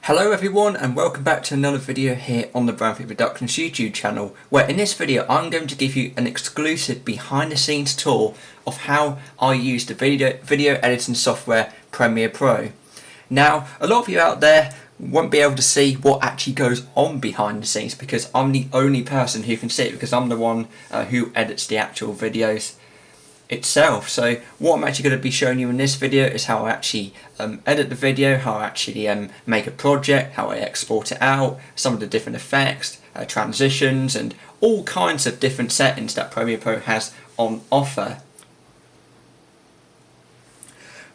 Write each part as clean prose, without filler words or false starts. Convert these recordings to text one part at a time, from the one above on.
Hello everyone and welcome back to another video here on the Branthwaite Productions YouTube channel, where in this video I'm going to give you an exclusive behind the scenes tour of how I use the video editing software Premiere Pro. Now a lot of you out there won't be able to see what actually goes on behind the scenes because I'm the only person who can see it, because I'm the one who edits the actual videos itself. So what I'm actually going to be showing you in this video is how I actually edit the video, how I actually make a project, how I export it out, some of the different effects, transitions and all kinds of different settings that Premiere Pro has on offer.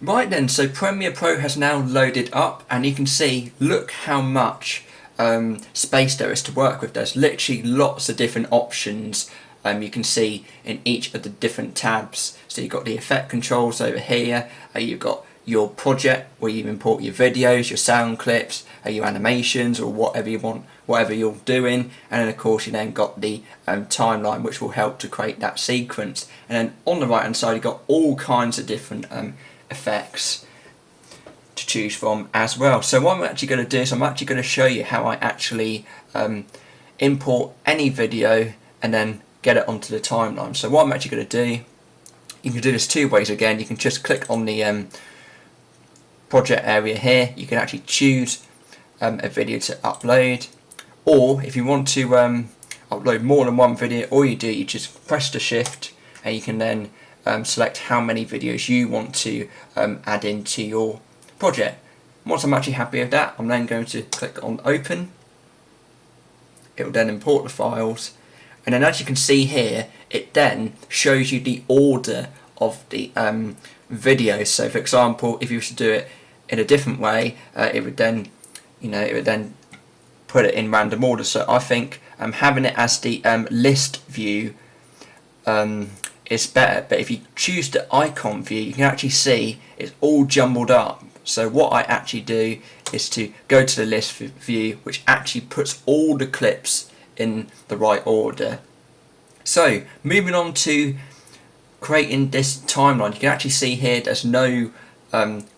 Right then, so Premiere Pro has now loaded up and you can see, look how much space there is to work with. There's literally lots of different options you can see in each of the different tabs. So you've got the effect controls over here, you've got your project where you import your videos, your sound clips, your animations or whatever you want, whatever you're doing, and then of course you then got the timeline which will help to create that sequence. And then on the right hand side you've got all kinds of different effects to choose from as well. So what I'm actually going to do is I'm actually going to show you how I actually import any video and then get it onto the timeline. So what I'm actually going to do, you can do this two ways again. You can just click on the project area here, you can actually choose a video to upload, or if you want to upload more than one video, all you do, you just press the shift and you can then select how many videos you want to add into your project. Once I'm actually happy with that, I'm then going to click on open. It will then import the files. And then as you can see here, it then shows you the order of the videos. So for example, if you were to do it in a different way, it would then, put it in random order. So I think having it as the list view is better. But if you choose the icon view, you can actually see it's all jumbled up. So what I actually do is to go to the list view, which actually puts all the clips in the right order. So moving on to creating this timeline, you can actually see here there's no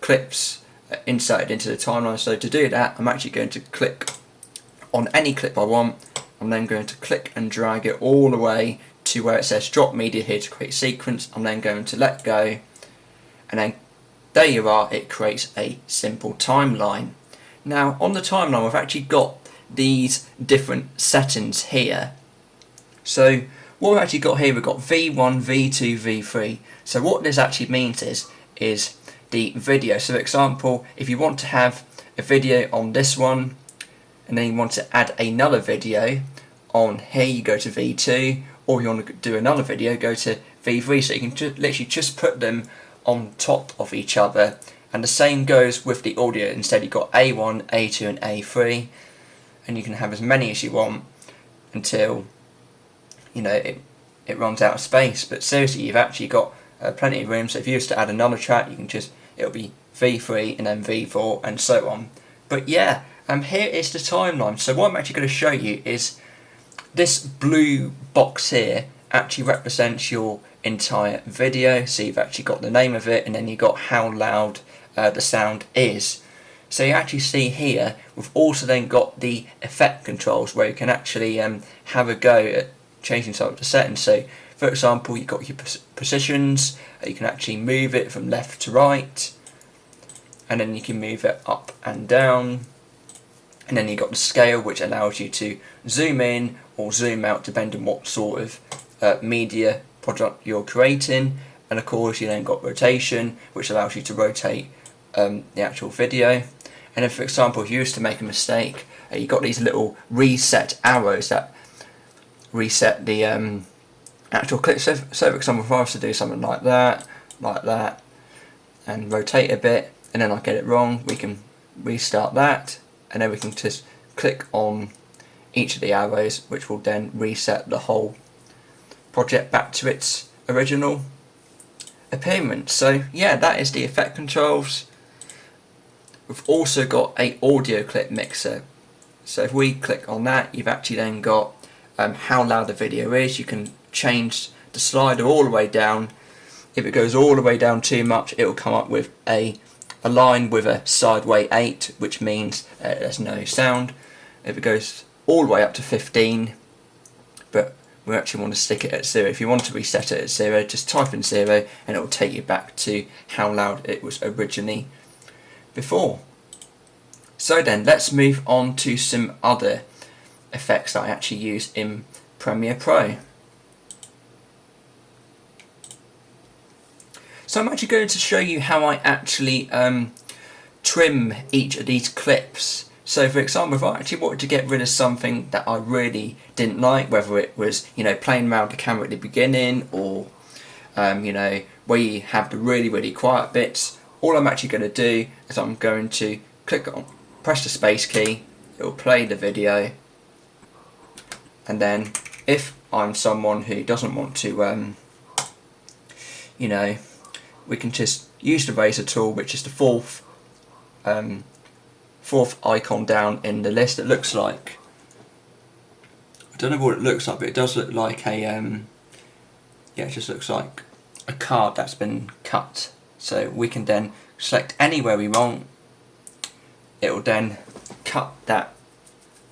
clips inserted into the timeline. So to do that, I'm actually going to click on any clip I want. I'm then going to click and drag it all the way to where it says drop media here to create sequence. I'm then going to let go, and then there you are, it creates a simple timeline. Now on the timeline we've actually got these different settings here. So what we've actually got here, we've got V1, V2, V3. So what this actually means is the video. So for example, if you want to have a video on this one and then you want to add another video on here, you go to V2, or if you want to do another video, go to V3. So you can literally just put them on top of each other. And the same goes with the audio. Instead you've got A1, A2 and A3. And you can have as many as you want until it runs out of space. But seriously, you've actually got plenty of room. So if you used to add another track, you can it'll be V3 and then V4 and so on. But yeah, here is the timeline. So what I'm actually going to show you is this blue box here actually represents your entire video. So you've actually got the name of it, and then you've got how loud the sound is. So you actually see here, we've also then got the effect controls where you can actually have a go at changing some of the settings. So for example, you've got your positions, you can actually move it from left to right, and then you can move it up and down, and then you've got the scale which allows you to zoom in or zoom out depending on what sort of media product you're creating. And of course you then got rotation, which allows you to rotate the actual video. And then for example, if you used to make a mistake, you've got these little reset arrows that reset the actual clip. So for example, if I was to do something like that, and rotate a bit, and then I get it wrong, we can restart that, and then we can just click on each of the arrows, which will then reset the whole project back to its original appearance. So yeah, that is the effect controls. We've also got a audio clip mixer. So if we click on that, you've actually then got how loud the video is. You can change the slider all the way down. If it goes all the way down too much, it will come up with a a line with a sideway 8, which means there's no sound. If it goes all the way up to 15, but we actually want to stick it at 0. If you want to reset it at 0, just type in 0 and it will take you back to how loud it was originally before. So then, let's move on to some other effects that I actually use in Premiere Pro. So I'm actually going to show you how I actually trim each of these clips. So for example, if I actually wanted to get rid of something that I really didn't like, whether it was, playing around the camera at the beginning, or where you have the really quiet bits, all I'm actually going to do is I'm going to press the space key, it will play the video, and then if I'm someone who doesn't want to, we can just use the razor tool, which is the fourth icon down in the list. It looks like, I don't know what it looks like, but it does look like a it just looks like a card that's been cut. So we can then select anywhere we want. It will then cut that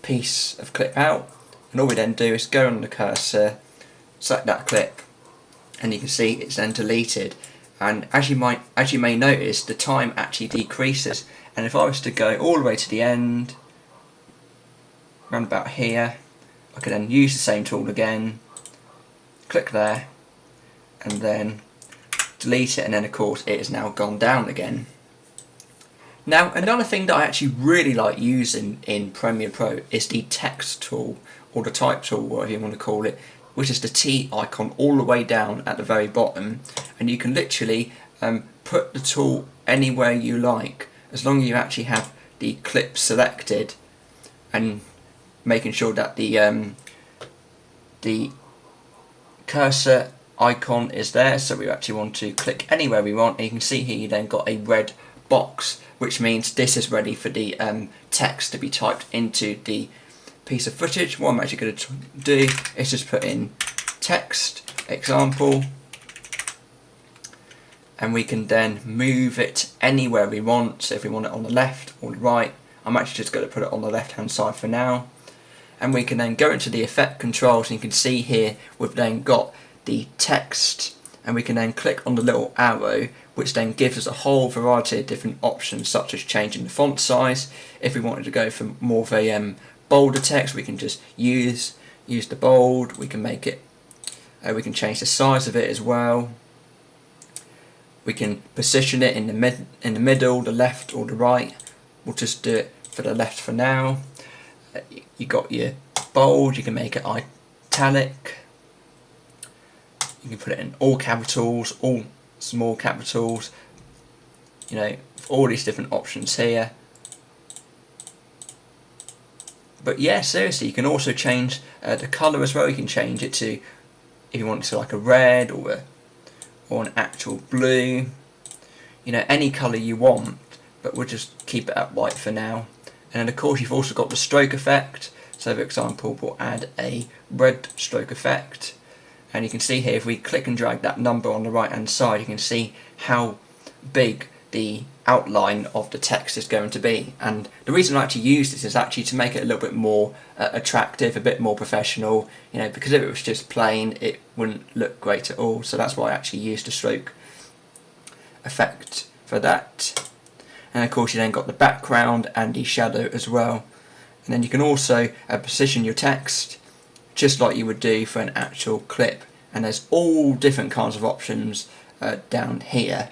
piece of clip out, and all we then do is go on the cursor, select that clip, and you can see it's then deleted. And as you may notice, the time actually decreases. And if I was to go all the way to the end, around about here, I could then use the same tool again, click there, and then delete it, and then of course it is now gone down again. Now, another thing that I actually really like using in Premiere Pro is the text tool, or the type tool, whatever you want to call it, which is the T icon all the way down at the very bottom, and you can literally put the tool anywhere you like, as long as you actually have the clip selected and making sure that the cursor icon is there. So we actually want to click anywhere we want, and you can see here you then got a red box, which means this is ready for the text to be typed into the piece of footage. What I'm actually going to do is just put in text example, and we can then move it anywhere we want. So if we want it on the left or the right, I'm actually just going to put it on the left hand side for now. And we can then go into the effect controls, and you can see here we've then got the text, and we can then click on the little arrow, which then gives us a whole variety of different options, such as changing the font size. If we wanted to go for more of a bolder text, we can just use the bold. We can make it, we can change the size of it as well. We can position it in the middle, the left or the right. We'll just do it for the left for now. You got your bold. You can make it italic. You can put it in all capitals, all small capitals. All these different options here. But yeah, seriously, you can also change the colour as well. You can change it to, if you want it to like a red or an actual blue, any colour you want, but we'll just keep it at white for now. And then of course you've also got the stroke effect. So for example, we'll add a red stroke effect, and you can see here if we click and drag that number on the right hand side, you can see how big the outline of the text is going to be. And the reason I actually use this is actually to make it a little bit more attractive, a bit more professional, because if it was just plain it wouldn't look great at all. So that's why I actually used the stroke effect for that. And of course you then got the background and the shadow as well. And then you can also position your text just like you would do for an actual clip, and there's all different kinds of options down here.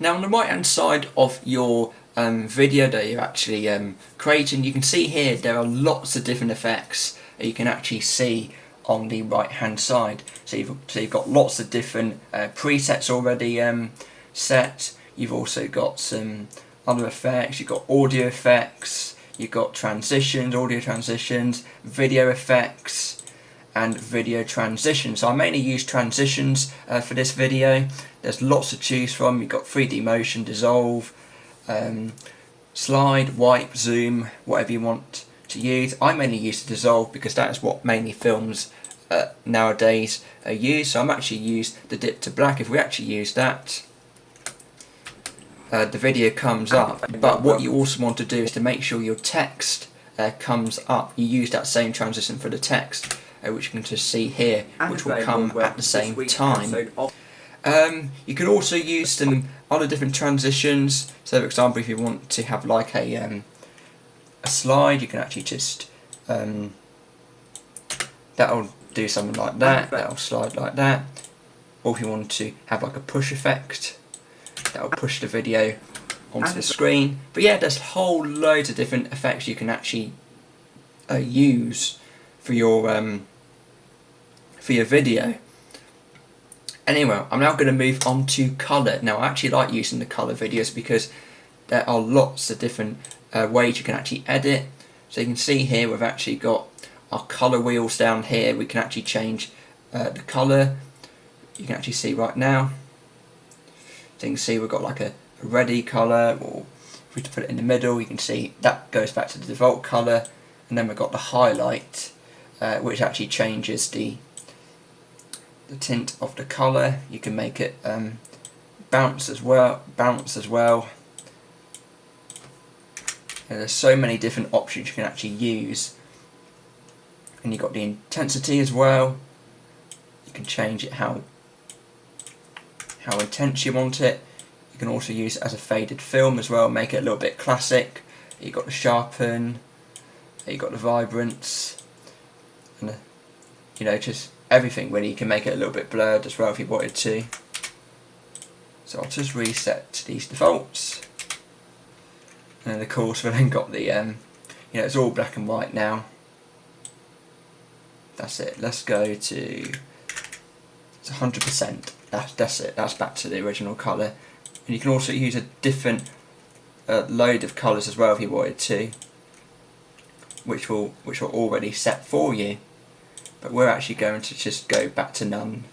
Now on the right hand side of your video that you're actually creating, you can see here there are lots of different effects that you can actually see on the right hand side. So you've got lots of different presets already set. You've also got some other effects. You've got audio effects, you've got transitions, audio transitions, video effects, and video transitions. So I mainly use transitions for this video. There's lots to choose from. You've got 3D motion, dissolve, slide, wipe, zoom, whatever you want to use. I mainly use the dissolve because that is what mainly films nowadays use. So I'm actually use the dip to black. If we actually use that, the video comes up, but what you also want to do is to make sure your text comes up. You use that same transition for the text, which you can just see here, which will come at the same time. You can also use some other different transitions. So for example, if you want to have like a slide, you can actually just that'll do something like that, that'll slide like that. Or if you want to have like a push effect, that'll push the video onto the screen. But yeah, there's whole loads of different effects you can actually use for your video. Anyway, I'm now going to move on to colour. Now I actually like using the colour videos because there are lots of different ways you can actually edit. So you can see here we've actually got our colour wheels down here. We can actually change the colour. You can actually see right now. So you can see we've got like a ready colour, or if we put it in the middle, you can see that goes back to the default colour. And then we've got the highlight, which actually changes the tint of the colour. You can make it bounce as well. And there's so many different options you can actually use. And you've got the intensity as well. You can change it how intense you want it. You can also use it as a faded film as well, make it a little bit classic. You've got the sharpen, you've got the vibrance, and you know, just everything really. You can make it a little bit blurred as well if you wanted to. So I'll just reset these defaults, and then of course we've then got the you know, it's all black and white now. That's it. Let's go to, it's 100%. That's it. That's back to the original colour. And you can also use a different load of colours as well if you wanted to, which are already set for you. But we're actually going to just go back to none.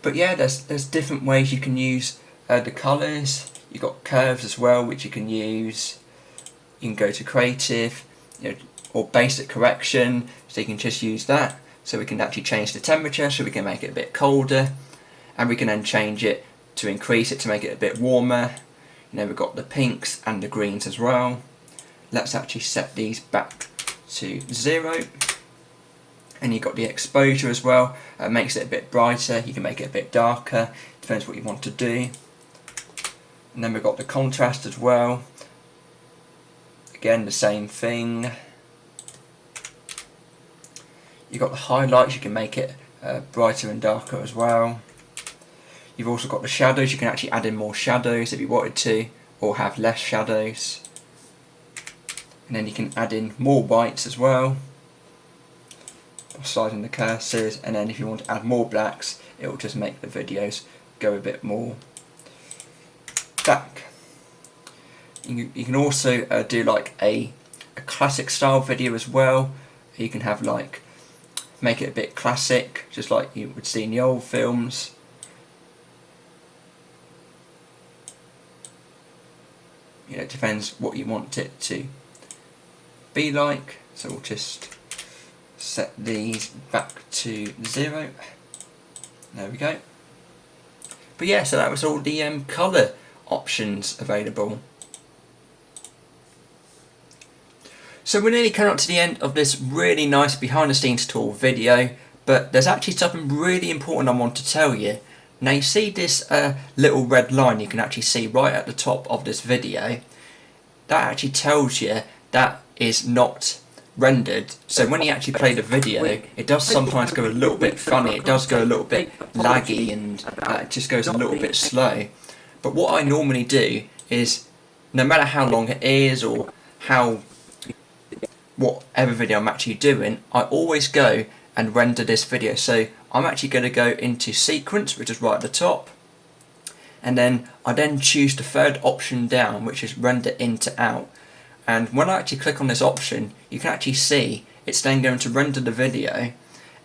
But yeah, there's different ways you can use the colours. You've got curves as well, which you can use. You can go to creative, you know, or basic correction, so you can just use that. So we can actually change the temperature, so we can make it a bit colder, and we can then change it to increase it to make it a bit warmer. You know, we've got the pinks and the greens as well. Let's actually set these back to 0. And you've got the exposure as well. It makes it a bit brighter. You can make it a bit darker. Depends what you want to do. And then we've got the contrast as well. Again, the same thing. You've got the highlights. You can make it brighter and darker as well. You've also got the shadows. You can actually add in more shadows if you wanted to, or have less shadows. And then you can add in more whites as well, sliding the cursors. And then if you want to add more blacks, it will just make the videos go a bit more black. You can also do like a classic style video as well. You can have like, make it a bit classic, just like you would see in the old films. You know, it depends what you want it to be like. So we'll just set these back to 0. There we go. But yeah, so that was all the colour options available. So we're nearly coming up to the end of this really nice behind the scenes tour video, but there's actually something really important I want to tell you. Now you see this little red line you can actually see right at the top of this video. That actually tells you that is not rendered. So when you actually play the video, it does sometimes go a little bit funny, it does go a little bit laggy, and it just goes a little bit slow. But what I normally do is, no matter how long it is or whatever video I'm actually doing, I always go and render this video. So I'm actually going to go into sequence, which is right at the top, and then I choose the third option down, which is render in to out. And when I actually click on this option, you can actually see it's then going to render the video,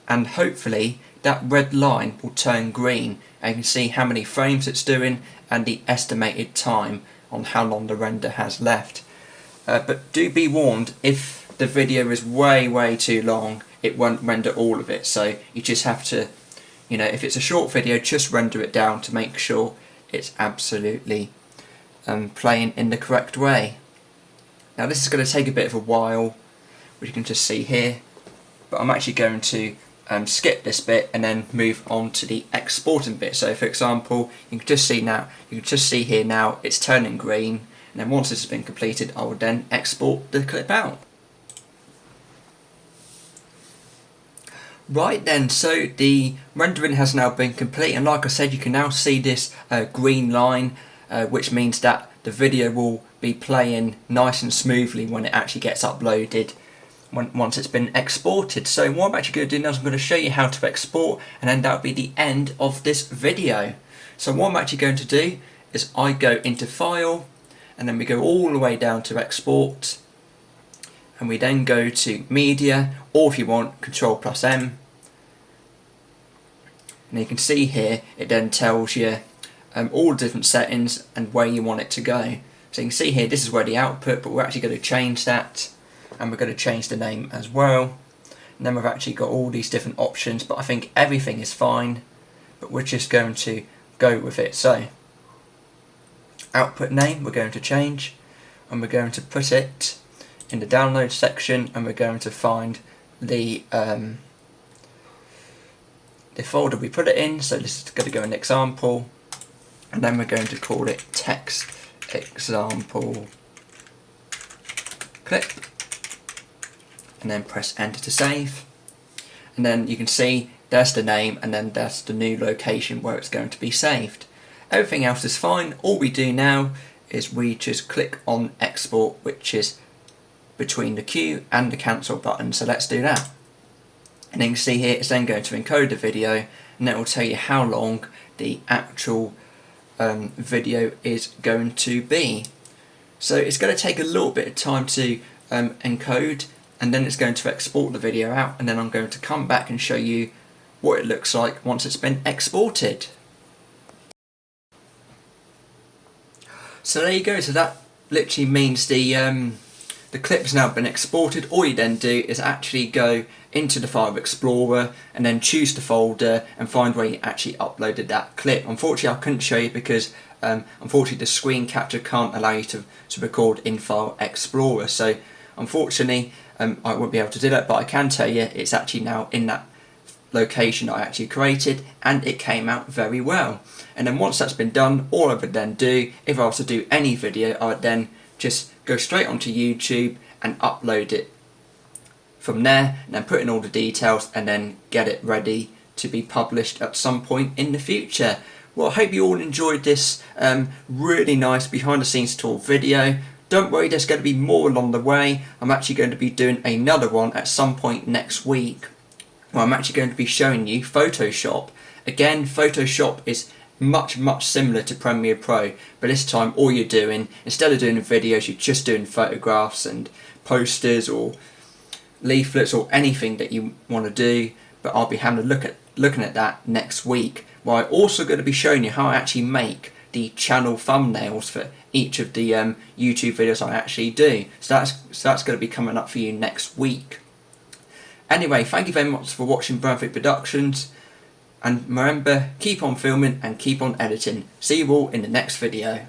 and hopefully that red line will turn green, and you can see how many frames it's doing and the estimated time on how long the render has left. But do be warned, if the video is way too long, it won't render all of it. So you just have to, you know, if it's a short video, just render it down to make sure it's absolutely playing in the correct way. Now this is going to take a bit of a while, which you can just see here, but I'm actually going to skip this bit and then move on to the exporting bit. So for example, you can just see here now it's turning green, and then once this has been completed I will then export the clip out. Right then, so the rendering has now been complete, and like I said, you can now see this green line, which means that the video will be playing nice and smoothly when it actually gets uploaded once it's been exported. So what I'm actually going to do now is I'm going to show you how to export, and then that'll be the end of this video. So what I'm actually going to do is I go into File, and then we go all the way down to Export, and we then go to Media, or if you want, Control+M, and you can see here it then tells you all the different settings and where you want it to go. So you can see here this is where the output, but we're actually going to change that, and we're going to change the name as well. And then we've actually got all these different options, but I think everything is fine, but we're just going to go with it. So output name we're going to change, and we're going to put it in the download section, and we're going to find the folder we put it in. So this is going to go in example, and then we're going to call it text example clip, and then press enter to save. And then you can see there's the name, and then that's the new location where it's going to be saved. Everything else is fine. All we do now is we just click on export, which is between the Q and the cancel button. So let's do that. And then you can see here it's then going to encode the video, and it will tell you how long the actual video is going to be. So it's going to take a little bit of time to encode, and then it's going to export the video out, and then I'm going to come back and show you what it looks like once it's been exported. So there you go. So that literally means the clip has now been exported. All you then do is actually go into the File Explorer and then choose the folder and find where you actually uploaded that clip. Unfortunately I couldn't show you because unfortunately the screen capture can't allow you to record in File Explorer, so unfortunately I won't be able to do that, but I can tell you it's actually now in that location I actually created, and it came out very well. And then once that's been done, all I would then do, if I was to do any video, I would then just go straight onto YouTube and upload it from there, and then put in all the details and then get it ready to be published at some point in the future. Well, I hope you all enjoyed this really nice behind the scenes tour video. Don't worry, there's going to be more along the way. I'm actually going to be doing another one at some point next week, where I'm actually going to be showing you Photoshop. Again, Photoshop is much similar to Premiere Pro, but this time all you're doing, instead of doing videos, you're just doing photographs and posters or leaflets or anything that you want to do. But I'll be having a looking at that next week, where I'm also going to be showing you how I actually make the channel thumbnails for each of the YouTube videos I actually do. So that's going to be coming up for you next week. Anyway, thank you very much for watching Branthwaite Productions, and remember, keep on filming and keep on editing. See you all in the next video.